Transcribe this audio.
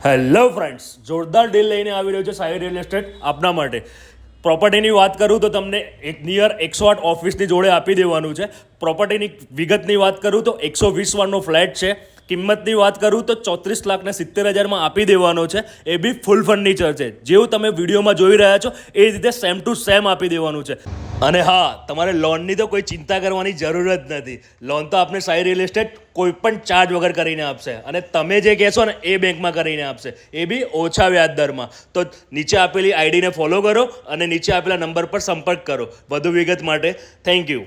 Hello friends, જોરદાર deal લઈને આવી રહ્યો છે સાઈ રિયલ એસ્ટેટ આપના માટે. પ્રોપર્ટીની વાત કરું તો તમને એક નિયર 108 ઓફિસની જોડે આપી દેવાનું છે. પ્રોપર્ટીની વિગતની વાત કરું તો 120 વારનો ફ્લેટ છે. કિંમતની વાત કરું તો 34,70,000 આપી દેવાનો છે. એ બી ફૂલ ફર્નિચર છે. જેવું તમે વિડીયોમાં જોઈ રહ્યા છો એ રીતે સેમ ટુ સેમ આપી દેવાનું છે. અને હા, તમારે લોનની તો કોઈ ચિંતા કરવાની જરૂર જ નથી. લોન તો આપણે સાઈ રિયલ એસ્ટેટ કોઈ પણ ચાર્જ વગર કરીને આપશે અને તમે જે કહેશો ને એ બેંકમાં કરીને આપશે, એ બી ઓછા વ્યાજ દરમાં. તો નીચે આપેલી આઈડીને ફોલો કરો અને નીચે આપેલા નંબર પર સંપર્ક કરો વધુ વિગત માટે. Thank you.